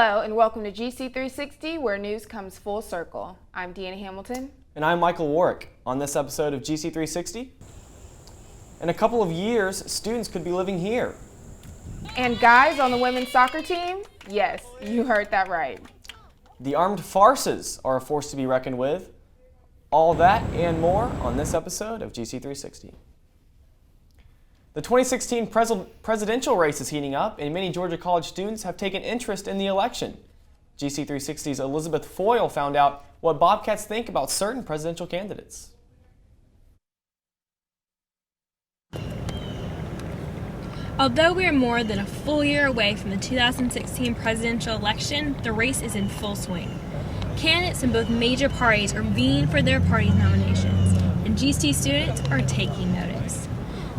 Hello and welcome to GC360, where news comes full circle. I'm Deanna Hamilton. And I'm Michael Warwick. On this episode of GC360, in a couple of years, students could be living here. And guys on the women's soccer team? Yes, you heard that right. The Armed Farces are a force to be reckoned with. All that and more on this episode of GC360. The 2016 presidential race is heating up, and many Georgia College students have taken interest in the election. GC360's Elizabeth Foyle found out what Bobcats think about certain presidential candidates. Although we are more than a full year away from the 2016 presidential election, the race is in full swing. Candidates in both major parties are vying for their party's nominations, and GC students are taking notice.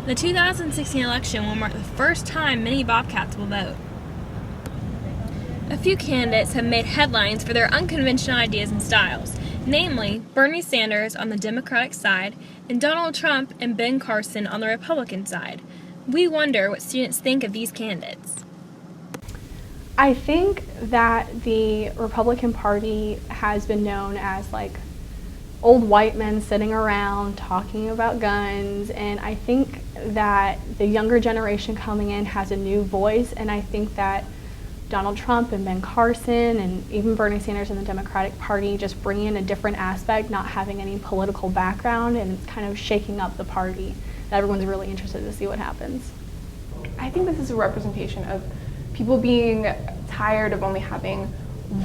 The 2016 election will mark the first time many Bobcats will vote. A few candidates have made headlines for their unconventional ideas and styles, namely Bernie Sanders on the Democratic side and Donald Trump and Ben Carson on the Republican side. We wonder what students think of these candidates. I think that the Republican Party has been known as like old white men sitting around talking about guns, and I think that the younger generation coming in has a new voice, and I think that Donald Trump and Ben Carson and even Bernie Sanders in the Democratic Party just bringing in a different aspect, not having any political background, and it's kind of shaking up the party. Everyone's really interested to see what happens. I think this is a representation of people being tired of only having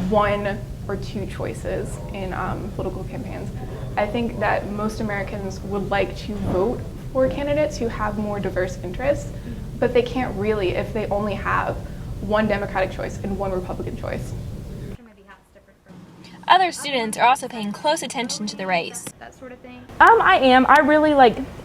one or two choices in political campaigns. I think that most Americans would like to vote for candidates who have more diverse interests, but they can't really if they only have one Democratic choice and one Republican choice. Other students are also paying close attention to the race. That sort of thing? I am. I really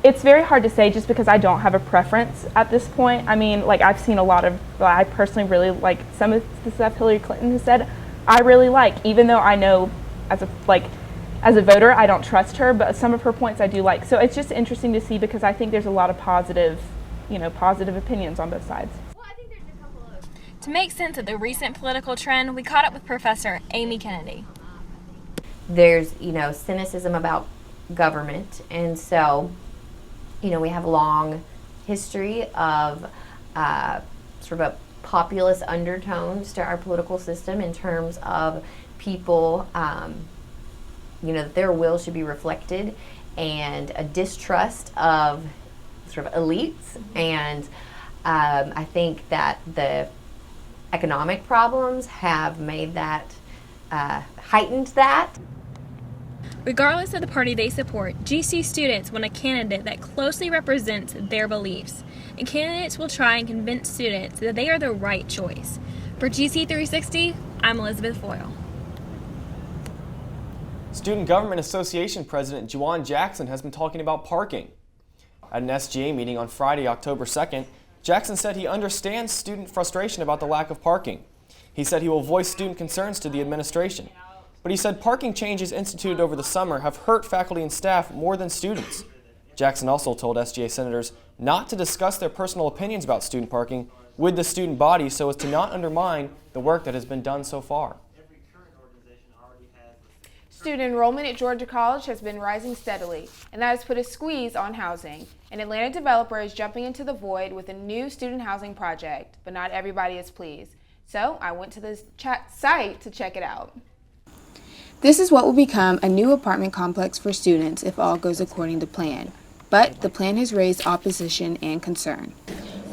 it's very hard to say just because I don't have a preference at this point. I mean, I've seen a lot of, I personally really like some of the stuff Hillary Clinton has said. I really like, even though I know as a voter, I don't trust her, but some of her points I do like. So it's just interesting to see because I think there's a lot of positive opinions on both sides. To make sense of the recent political trend, we caught up with Professor Amy Kennedy. There's, cynicism about government, and so, we have a long history of sort of a populist undertones to our political system in terms of people, that their will should be reflected, and a distrust of sort of elites, and I think that the economic problems have made that, heightened that. Regardless of the party they support, GC students want a candidate that closely represents their beliefs, and candidates will try and convince students that they are the right choice. For GC360, I'm Elizabeth Foyle. Student Government Association President Juwan Jackson has been talking about parking. At an SGA meeting on Friday, October 2nd, Jackson said he understands student frustration about the lack of parking. He said he will voice student concerns to the administration. But he said parking changes instituted over the summer have hurt faculty and staff more than students. Jackson also told SGA senators not to discuss their personal opinions about student parking with the student body so as to not undermine the work that has been done so far. Student enrollment at Georgia College has been rising steadily, and that has put a squeeze on housing. An Atlanta developer is jumping into the void with a new student housing project, but not everybody is pleased. So I went to the site to check it out. This is what will become a new apartment complex for students if all goes according to plan. But the plan has raised opposition and concern.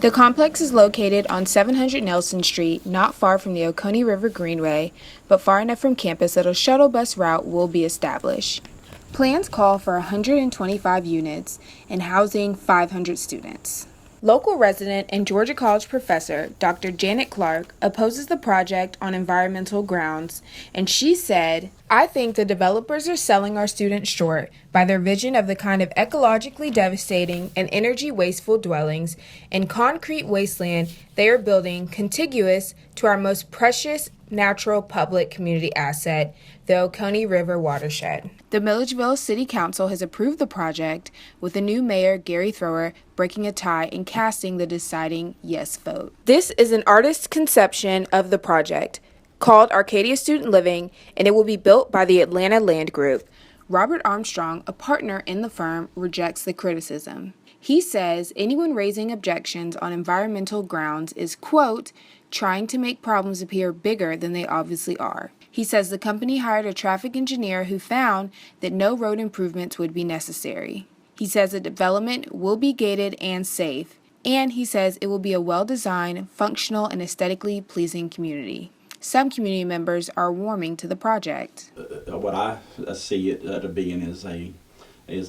The complex is located on 700 Nelson Street, not far from the Oconee River Greenway, but far enough from campus that a shuttle bus route will be established. Plans call for 125 units and housing 500 students. Local resident and Georgia College professor Dr. Janet Clark opposes the project on environmental grounds, and she said, "I think the developers are selling our students short by their vision of the kind of ecologically devastating and energy wasteful dwellings and concrete wasteland they are building contiguous to our most precious natural public community asset, the Oconee River watershed." The Milledgeville City Council has approved the project, with the new mayor, Gary Thrower, breaking a tie and casting the deciding yes vote. This is an artist's conception of the project. called Arcadia Student Living, and it will be built by the Atlanta Land Group. Robert Armstrong, a partner in the firm, rejects the criticism. He says anyone raising objections on environmental grounds is, quote, trying to make problems appear bigger than they obviously are. He says the company hired a traffic engineer who found that no road improvements would be necessary. He says the development will be gated and safe, and he says it will be a well-designed, functional, and aesthetically pleasing community. Some community members are warming to the project. What I see it to being is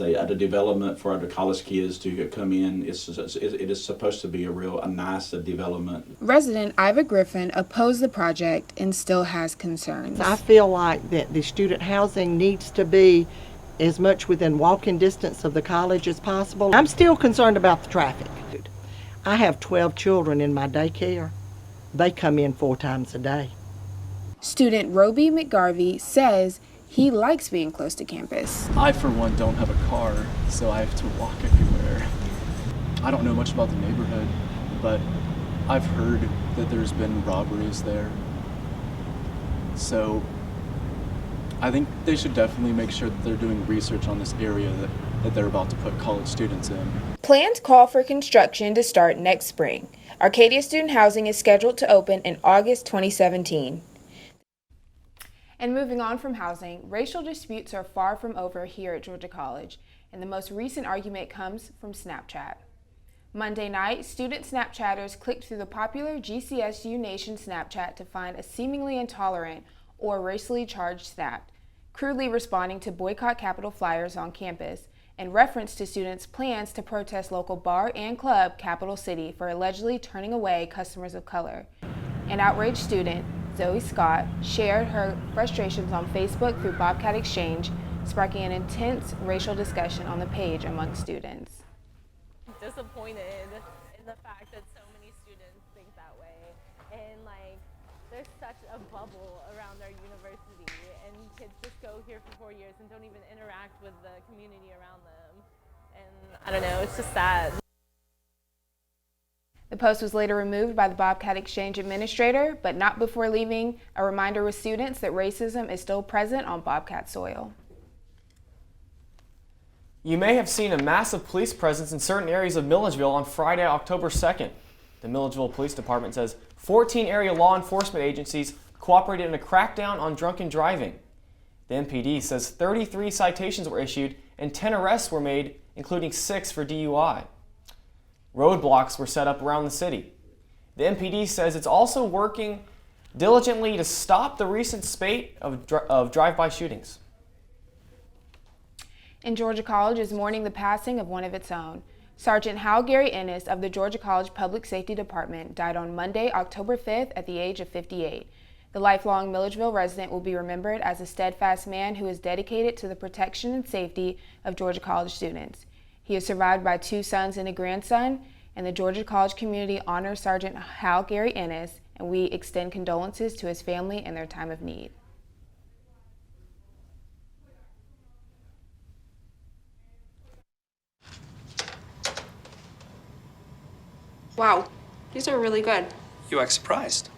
a development for other college kids to come in. It is supposed to be a nice development. Resident Iva Griffin opposed the project and still has concerns. I feel like that the student housing needs to be as much within walking distance of the college as possible. I'm still concerned about the traffic. I have 12 children in my daycare. They come in 4 times a day. Student Roby McGarvey says he likes being close to campus. I, for one, don't have a car, so I have to walk everywhere. I don't know much about the neighborhood, but I've heard that there's been robberies there. So I think they should definitely make sure that they're doing research on this area that they're about to put college students in. Plans call for construction to start next spring. Arcadia Student Housing is scheduled to open in August 2017. And moving on from housing, racial disputes are far from over here at Georgia College, and the most recent argument comes from Snapchat. Monday night, student Snapchatters clicked through the popular GCSU Nation Snapchat to find a seemingly intolerant or racially charged snap, crudely responding to boycott Capitol flyers on campus and reference to students' plans to protest local bar and club Capital City for allegedly turning away customers of color. An outraged student, Zoe Scott, shared her frustrations on Facebook through Bobcat Exchange, sparking an intense racial discussion on the page among students. Disappointed in the fact that so many students think that way, and there's such a bubble around our university, and kids just go here for 4 years and don't even interact with the community around them, and I don't know, it's just sad. The post was later removed by the Bobcat Exchange administrator, but not before leaving a reminder with students that racism is still present on Bobcat soil. You may have seen a massive police presence in certain areas of Milledgeville on Friday, October 2nd. The Milledgeville Police Department says 14 area law enforcement agencies cooperated in a crackdown on drunken driving. The MPD says 33 citations were issued and 10 arrests were made, including 6 for DUI. Roadblocks were set up around the city. The MPD says it's also working diligently to stop the recent spate of drive-by shootings. And Georgia College is mourning the passing of one of its own. Sergeant Hal Gary Ennis of the Georgia College Public Safety Department died on Monday, October 5th at the age of 58. The lifelong Milledgeville resident will be remembered as a steadfast man who is dedicated to the protection and safety of Georgia College students. He is survived by 2 sons and a grandson, and the Georgia College community honors Sergeant Hal Gary Ennis, and we extend condolences to his family in their time of need. Wow, these are really good. You act surprised.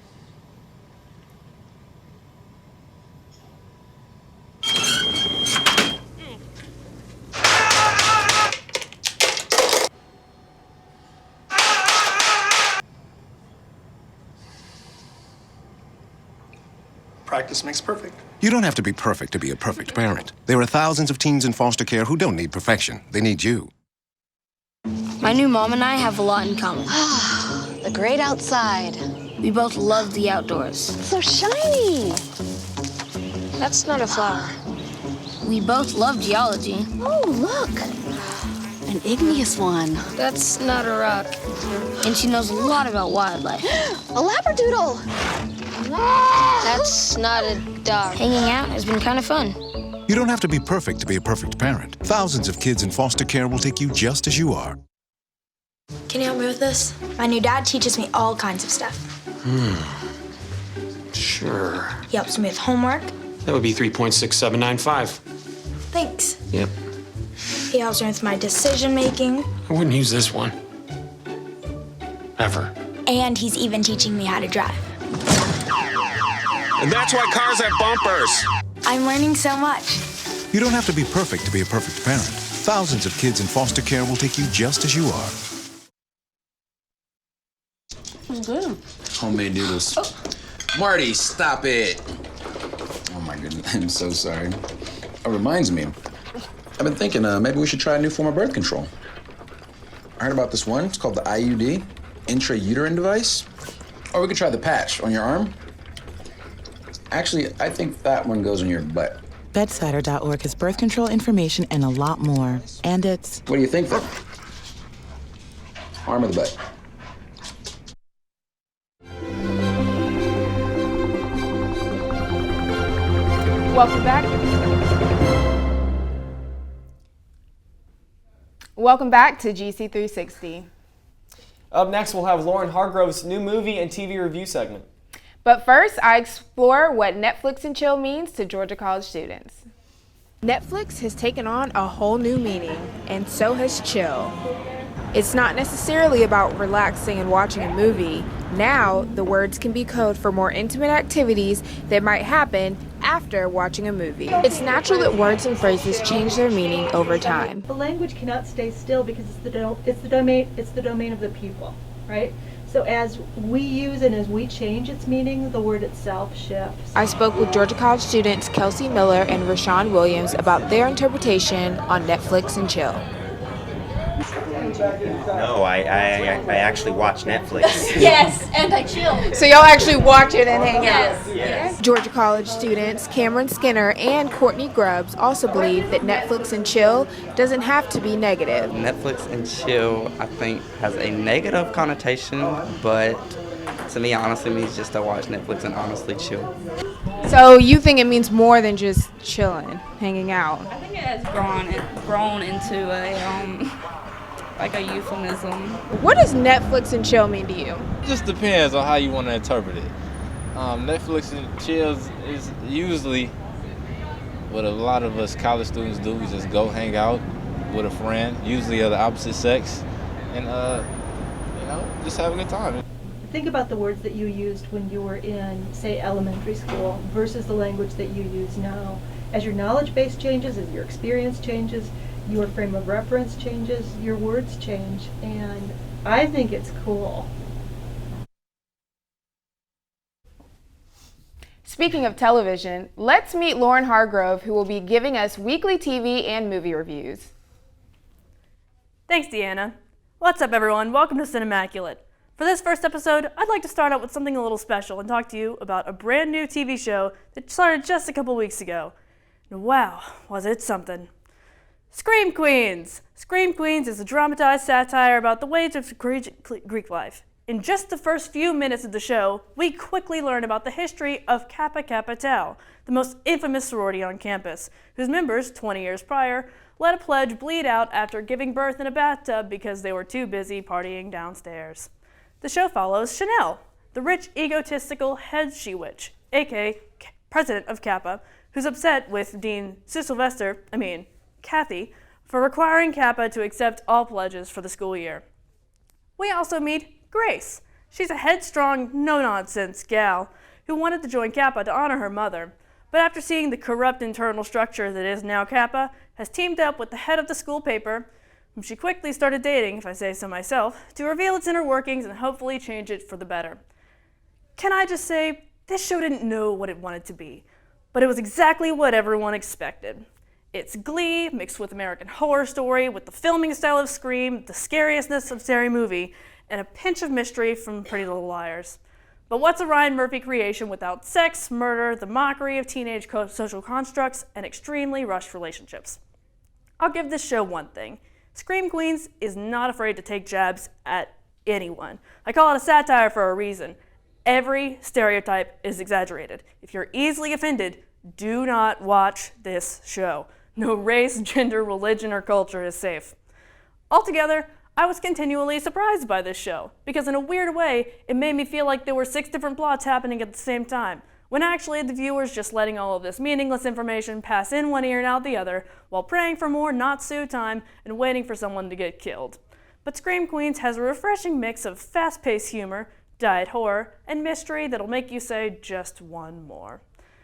Practice makes perfect. You don't have to be perfect to be a perfect parent. There are thousands of teens in foster care who don't need perfection. They need you. My new mom and I have a lot in common. The great outside. We both love the outdoors. It's so shiny. That's not a flower. We both love geology. Oh, look. An igneous one. That's not a rock. And she knows a lot about wildlife. A labradoodle. That's not a dog. Hanging out has been kind of fun. You don't have to be perfect to be a perfect parent. Thousands of kids in foster care will take you just as you are. Can you help me with this? My new dad teaches me all kinds of stuff. Sure. He helps me with homework. That would be 3.6795. Thanks. Yep. He helps me with my decision making. I wouldn't use this one. Ever. And he's even teaching me how to drive. And that's why cars have bumpers. I'm learning so much. You don't have to be perfect to be a perfect parent. Thousands of kids in foster care will take you just as you are. Good. Homemade noodles. Oh. Marty, stop it. Oh my goodness, I'm so sorry. It reminds me, I've been thinking maybe we should try a new form of birth control. I heard about this one. It's called the IUD, intrauterine device. Or we could try the patch on your arm. Actually, I think that one goes on your butt. Bedsider.org has birth control information and a lot more. And it's... What do you think then? Arm or the butt? Welcome back. Welcome back to GC360. Up next, we'll have Lauren Hargrove's new movie and TV review segment. But first, I explore what Netflix and chill means to Georgia College students. Netflix has taken on a whole new meaning, and so has chill. It's not necessarily about relaxing and watching a movie. Now, the words can be code for more intimate activities that might happen after watching a movie. It's natural that words and phrases change their meaning over time. The language cannot stay still because it's the domain of the people, right? So as we use and as we change its meaning, the word itself shifts. I spoke with Georgia College students Kelsey Miller and Rashawn Williams about their interpretation on Netflix and chill. No, I actually watch Netflix. Yes, and I chill. So y'all actually watch it and hang out? Yes. Georgia College students Cameron Skinner and Courtney Grubbs also believe that Netflix and chill doesn't have to be negative. Netflix and chill, I think, has a negative connotation, but to me, honestly, means just to watch Netflix and honestly chill. So you think it means more than just chilling, hanging out? I think it has grown into a euphemism. What does Netflix and chill mean to you? It just depends on how you want to interpret it. Netflix and chill is usually what a lot of us college students do. We just go hang out with a friend, usually of the opposite sex, and just have a good time. Think about the words that you used when you were in, say, elementary school versus the language that you use now. As your knowledge base changes, as your experience changes, your frame of reference changes, your words change, and I think it's cool. Speaking of television, let's meet Lauren Hargrove, who will be giving us weekly TV and movie reviews. Thanks, Deanna. What's up, everyone? Welcome to Cinemmaculate. For this first episode, I'd like to start out with something a little special and talk to you about a brand new TV show that started just a couple weeks ago. And wow, was it something. Scream Queens! Scream Queens is a dramatized satire about the ways of Greek life. In just the first few minutes of the show, we quickly learn about the history of Kappa Kappa Tau, the most infamous sorority on campus, whose members, 20 years prior, let a pledge bleed out after giving birth in a bathtub because they were too busy partying downstairs. The show follows Chanel, the rich, egotistical head she-witch, aka president of Kappa, who's upset with Dean Kathy, for requiring Kappa to accept all pledges for the school year. We also meet Grace. She's a headstrong, no-nonsense gal who wanted to join Kappa to honor her mother, but after seeing the corrupt internal structure that is now Kappa, has teamed up with the head of the school paper, whom she quickly started dating, if I say so myself, to reveal its inner workings and hopefully change it for the better. Can I just say, this show didn't know what it wanted to be, but it was exactly what everyone expected. It's Glee mixed with American Horror Story, with the filming style of Scream, the scariousness of Scary Movie, and a pinch of mystery from Pretty Little Liars. But what's a Ryan Murphy creation without sex, murder, the mockery of teenage social constructs, and extremely rushed relationships? I'll give this show one thing. Scream Queens is not afraid to take jabs at anyone. I call it a satire for a reason. Every stereotype is exaggerated. If you're easily offended, do not watch this show. No race, gender, religion, or culture is safe. Altogether, I was continually surprised by this show, because in a weird way, it made me feel like there were 6 different plots happening at the same time, when actually the viewer's just letting all of this meaningless information pass in one ear and out the other, while praying for more not-Sue time and waiting for someone to get killed. But Scream Queens has a refreshing mix of fast-paced humor, diet horror, and mystery that'll make you say just one more.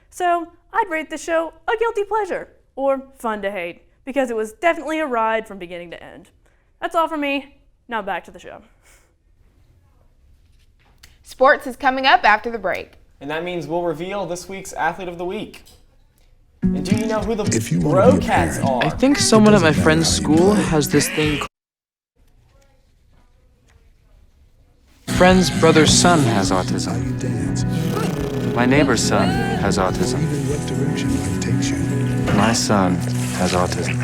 So I'd rate the show a guilty pleasure, or fun to hate, because it was definitely a ride from beginning to end. That's all from me. Now back to the show. Sports is coming up after the break. And that means we'll reveal this week's Athlete of the Week. And do you know who the Bro-Cats are? I think someone at my friend's school has this thing. Friend's brother's son has autism. My neighbor's son has autism. My son has autism.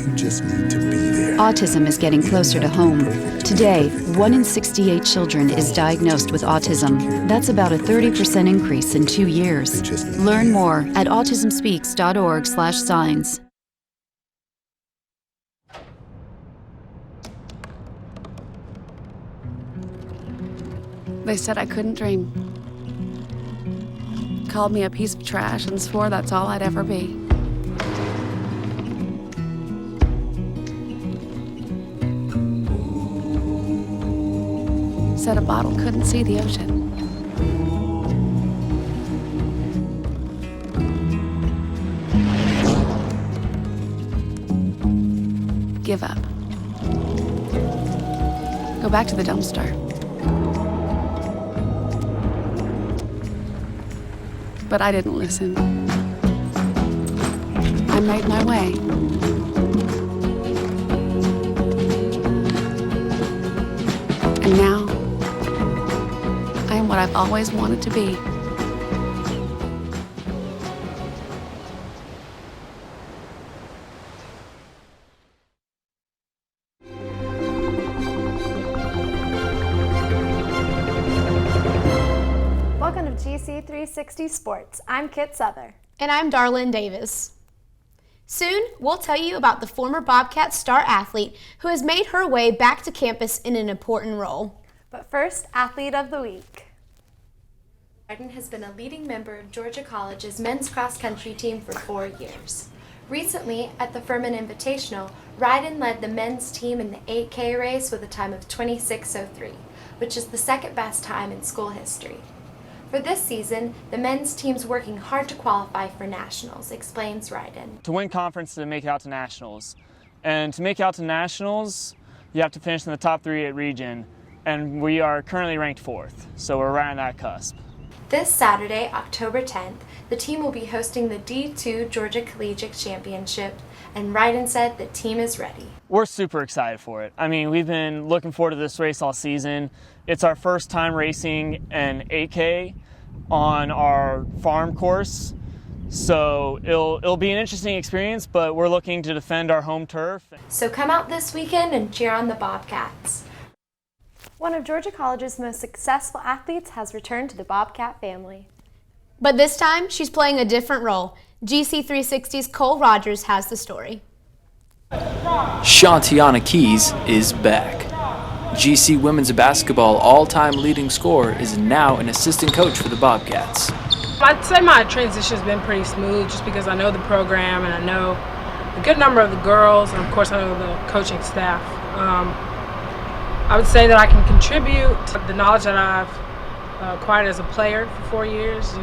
You just need to be there. Autism is getting closer to home. Today, 1 in 68 children is diagnosed with autism. That's about a 30% increase in 2 years. Learn more at autismspeaks.org/signs. They said I couldn't dream. Called me a piece of trash and swore that's all I'd ever be. Said a bottle couldn't see the ocean. Give up. Go back to the dumpster. But I didn't listen. I made my way. And now, I am what I've always wanted to be. Welcome to GC 360 Sports. I'm Kit Souther. And I'm Darlene Davis. Soon, we'll tell you about the former Bobcat star athlete who has made her way back to campus in an important role. But first, Athlete of the Week. Ryden has been a leading member of Georgia College's men's cross-country team for 4 years. Recently, at the Furman Invitational, Ryden led the men's team in the 8K race with a time of 26:03, which is the second best time in school history. For this season, the men's team's working hard to qualify for nationals, explains Ryden. To win conference, to make it out to nationals. And to make it out to nationals, you have to finish in the top 3 at region. And we are currently ranked 4th, so we're right on that cusp. This Saturday, October 10th, the team will be hosting the D2 Georgia Collegiate Championship, and Ryden said the team is ready. We're super excited for it. I mean, we've been looking forward to this race all season. It's our first time racing an 8K on our farm course, so it'll be an interesting experience, but we're looking to defend our home turf. So come out this weekend and cheer on the Bobcats. One of Georgia College's most successful athletes has returned to the Bobcat family. But this time, she's playing a different role. GC 360's Cole Rogers has the story. Shantiana Keys is back. GC women's basketball all-time leading scorer is now an assistant coach for the Bobcats. I'd say my transition's been pretty smooth just because I know the program and I know a good number of the girls, and of course I know the coaching staff. I would say that I can contribute to the knowledge that I've acquired as a player for 4 years. It's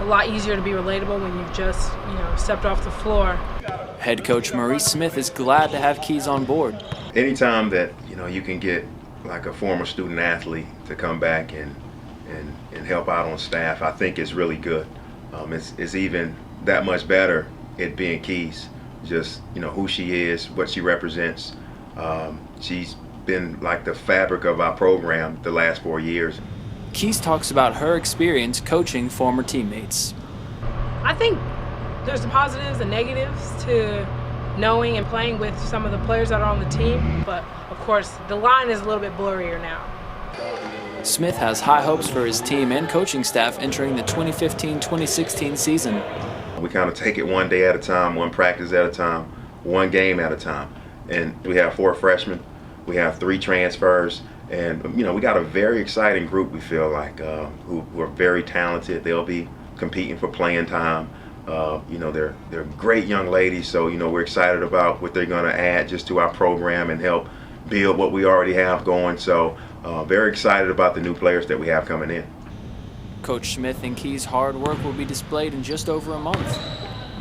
a lot easier to be relatable when you've just, stepped off the floor. Head coach Maurice Smith is glad to have Keys on board. Anytime that, you can get like a former student athlete to come back and help out on staff, I think it's really good. It's even that much better it being Keys. Just, who she is, what she represents. She's been like the fabric of our program the last 4 years. Keys talks about her experience coaching former teammates. I think there's the positives and negatives to knowing and playing with some of the players that are on the team, but of course the line is a little bit blurrier now. Smith has high hopes for his team and coaching staff entering the 2015-2016 season. We kind of take it one day at a time, one practice at a time, one game at a time. And we have 4 freshmen, we have 3 transfers, and we got a very exciting group, we feel like, who are very talented. They'll be competing for playing time. They're great young ladies, so we're excited about what they're going to add just to our program and help build what we already have going. So very excited about the new players that we have coming in. Coach Smith and Key's hard work will be displayed in just over a month.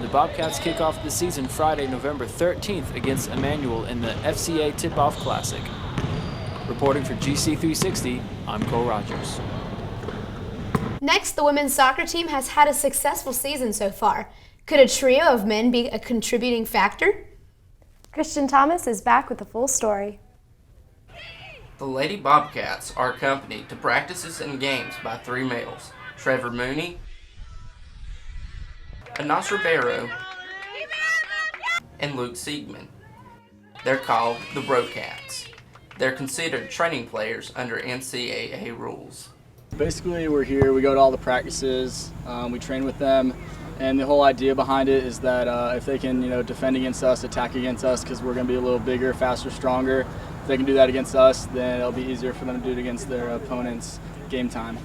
The Bobcats kick off the season Friday, November 13th against Emmanuel in the FCA Tip-Off Classic. Reporting for GC360, I'm Cole Rogers. Next, the women's soccer team has had a successful season so far. Could a trio of men be a contributing factor? Christian Thomas is back with the full story. The Lady Bobcats are accompanied to practices and games by 3 males, Trevor Mooney, Anas Ribeiro, and Luke Siegman. They're called the Brocats. They're considered training players under NCAA rules. Basically, we're here, we go to all the practices, we train with them, and the whole idea behind it is that if they can, defend against us, attack against us, because we're going to be a little bigger, faster, stronger. If they can do that against us, then it'll be easier for them to do it against their opponents game time.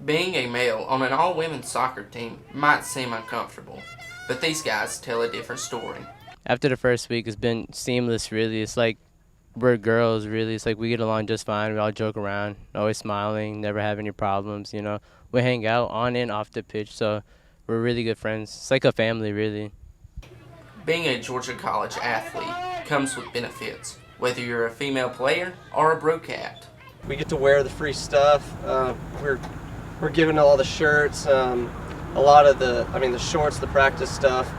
Being a male on an all-women's soccer team might seem uncomfortable, but these guys tell a different story. After the first week, it's been seamless, really. It's like we're girls, really. It's like we get along just fine. We all joke around, always smiling, never have any problems, We hang out on and off the pitch, so we're really good friends. It's like a family, really. Being a Georgia College athlete comes with benefits, whether you're a female player or a Brocat. We get to wear the free stuff. We're given all the shirts, a lot of the shorts, the practice stuff.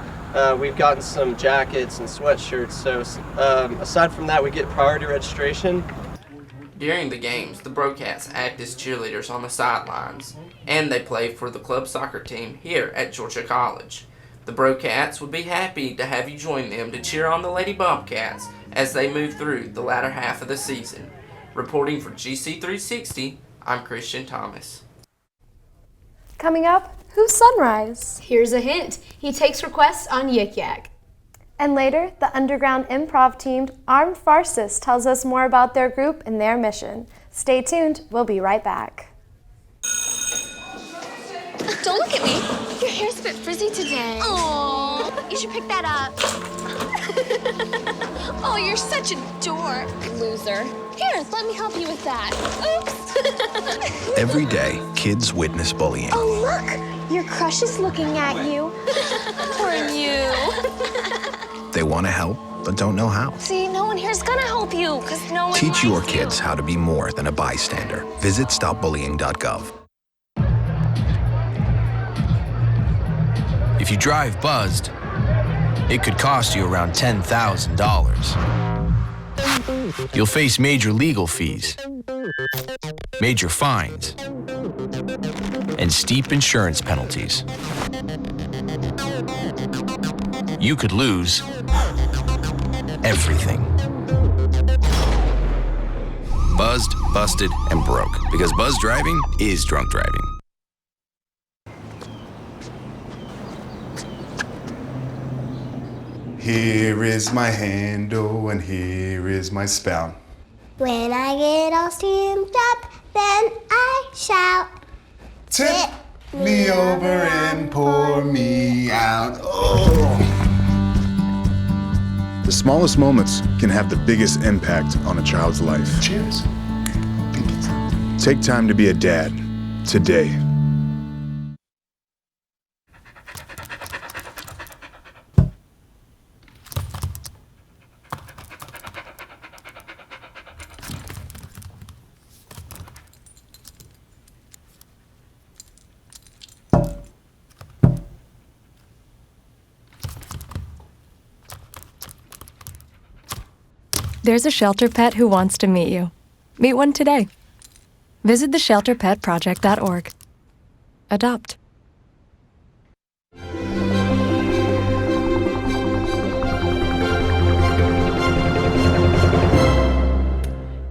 We've gotten some jackets and sweatshirts. So aside from that, we get priority registration. During the games, the Brocats act as cheerleaders on the sidelines, and they play for the club soccer team here at Georgia College. The Brocats would be happy to have you join them to cheer on the Lady Bobcats as they move through the latter half of the season. Reporting for GC360, I'm Christian Thomas. Coming up, who's Sunrise? Here's a hint. He takes requests on Yik Yak. And later, the underground improv team Armed Farces tells us more about their group and their mission. Stay tuned, we'll be right back. Don't look at me. Your hair's a bit frizzy today. Oh, you should pick that up. Oh, you're such a dork. Loser. Here, let me help you with that. Oops. Every day, kids witness bullying. Oh, look. Your crush is looking at you. Poor you. They want to help, but don't know how. See, no one here's gonna help you, because no one Teach your likes kids how to be more than a bystander. Visit stopbullying.gov. If you drive buzzed, it could cost you around $10,000. You'll face major legal fees, major fines, and steep insurance penalties. You could lose everything. Buzzed, busted, and broke. Because buzz driving is drunk driving. Here is my handle and here is my spout. When I get all steamed up, then I shout. Tip me over and pour me out. Oh. The smallest moments can have the biggest impact on a child's life. Cheers. Take time to be a dad today. There's a shelter pet who wants to meet you. Meet one today. Visit theshelterpetproject.org. Adopt.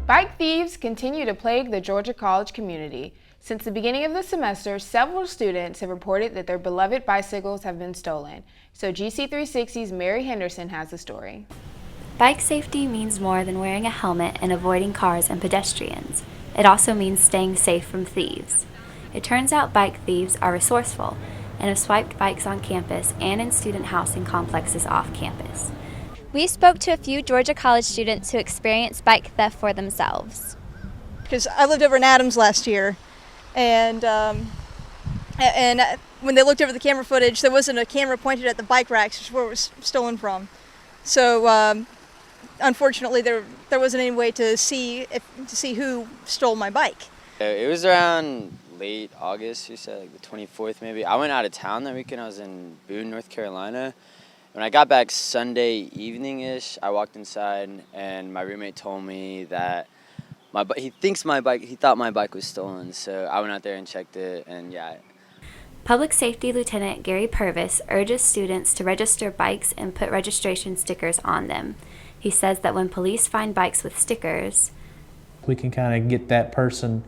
Bike thieves continue to plague the Georgia College community. Since the beginning of the semester, several students have reported that their beloved bicycles have been stolen. So GC360's Mary Henderson has the story. Bike safety means more than wearing a helmet and avoiding cars and pedestrians. It also means staying safe from thieves. It turns out bike thieves are resourceful and have swiped bikes on campus and in student housing complexes off campus. We spoke to a few Georgia College students who experienced bike theft for themselves. Because I lived over in Adams last year, and when they looked over the camera footage, there wasn't a camera pointed at the bike racks, which is where it was stolen from. So unfortunately, there wasn't any way to see who stole my bike. It was around late August, you said, like the 24th maybe. I went out of town that weekend. I was in Boone, North Carolina. When I got back Sunday evening-ish, I walked inside and my roommate told me that he thought my bike was stolen. So I went out there and checked it, and yeah. Public Safety Lieutenant Gary Purvis urges students to register bikes and put registration stickers on them. He says that when police find bikes with stickers, we can kind of get that person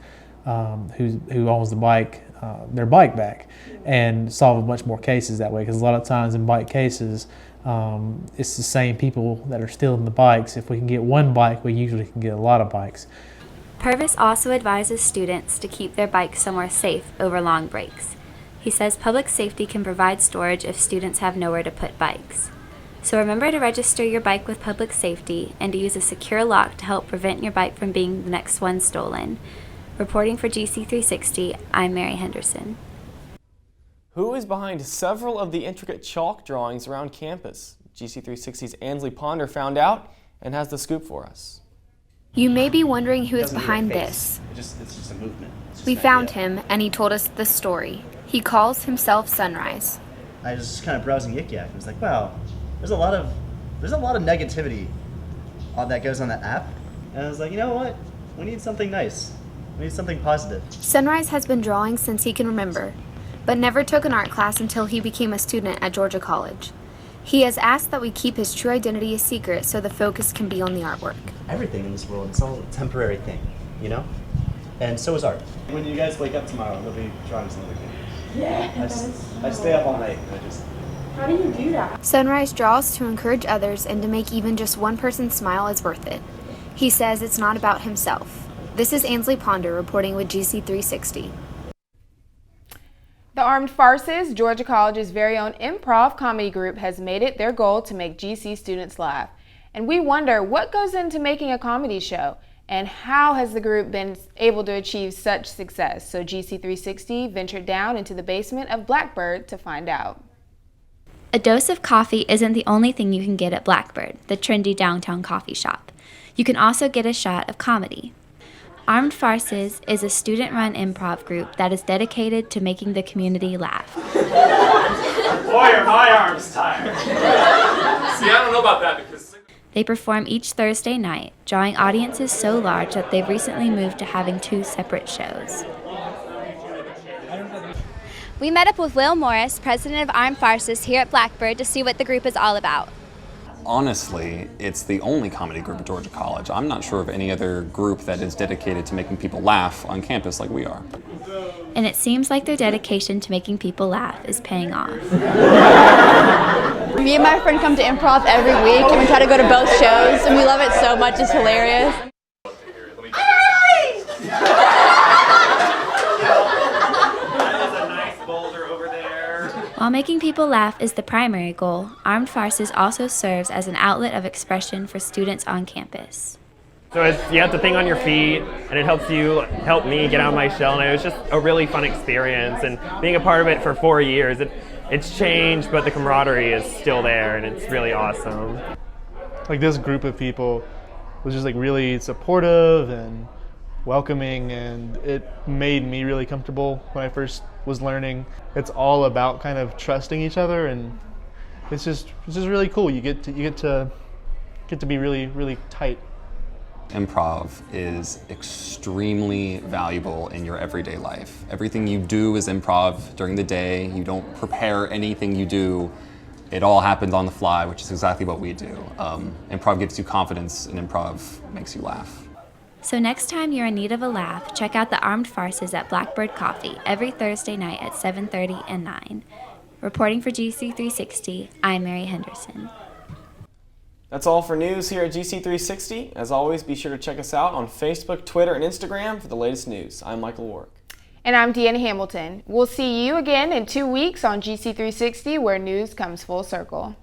who owns the bike their bike back and solve much more cases that way, because a lot of times in bike cases it's the same people that are stealing the bikes. If we can get one bike, we usually can get a lot of bikes. Purvis also advises students to keep their bikes somewhere safe over long breaks. He says public safety can provide storage if students have nowhere to put bikes. So remember to register your bike with public safety and to use a secure lock to help prevent your bike from being the next one stolen. Reporting for GC360, I'm Mary Henderson. Who is behind several of the intricate chalk drawings around campus? GC360's Ansley Ponder found out and has the scoop for us. You may be wondering who is behind this. It's just a movement. We found him and he told us the story. He calls himself Sunrise. I was just kind of browsing Yik Yak and was like, wow, there's a lot of negativity that goes on that app. And I was like, you know what? We need something nice. We need something positive. Sunrise has been drawing since he can remember, but never took an art class until he became a student at Georgia College. He has asked that we keep his true identity a secret so the focus can be on the artwork. Everything in this world, it's all a temporary thing, you know? And so is art. When you guys wake up tomorrow, you'll be drawing some other thing. Yeah. I stay up all night. How do you do that? Sunrise draws to encourage others, and to make even just one person smile is worth it. He says it's not about himself. This is Ansley Ponder reporting with GC360. The Armed Farces, Georgia College's very own improv comedy group, has made it their goal to make GC students laugh. And we wonder what goes into making a comedy show, and how has the group been able to achieve such success? So GC360 ventured down into the basement of Blackbird to find out. A dose of coffee isn't the only thing you can get at Blackbird, the trendy downtown coffee shop. You can also get a shot of comedy. Armed Farces is a student-run improv group that is dedicated to making the community laugh. Boy, are my arms tired. See, I don't know about that because... They perform each Thursday night, drawing audiences so large that they've recently moved to having 2 separate shows. We met up with Will Morris, president of Armed Farces, here at Blackbird to see what the group is all about. Honestly, it's the only comedy group at Georgia College. I'm not sure of any other group that is dedicated to making people laugh on campus like we are. And it seems like their dedication to making people laugh is paying off. Me and my friend come to improv every week, and we try to go to both shows, and we love it so much. It's hilarious. While making people laugh is the primary goal, Armed Farces also serves as an outlet of expression for students on campus. So you have the thing on your feet, and it help me get out of my shell, and it was just a really fun experience. And being a part of it for 4 years, it's changed, but the camaraderie is still there, and it's really awesome. Like, this group of people was just like really supportive and welcoming, and it made me really comfortable when I first was learning. It's all about kind of trusting each other, and it's just really cool. You get to be really tight. Improv is extremely valuable in your everyday life. Everything you do is improv during the day. You don't prepare anything you do. It all happens on the fly, which is exactly what we do. Improv gives you confidence, and improv makes you laugh. So next time you're in need of a laugh, check out the Armed Farces at Blackbird Coffee every Thursday night at 7:30 and 9. Reporting for GC360, I'm Mary Henderson. That's all for news here at GC360. As always, be sure to check us out on Facebook, Twitter, and Instagram for the latest news. I'm Michael Warwick. And I'm Deanna Hamilton. We'll see you again in 2 weeks on GC360, where news comes full circle.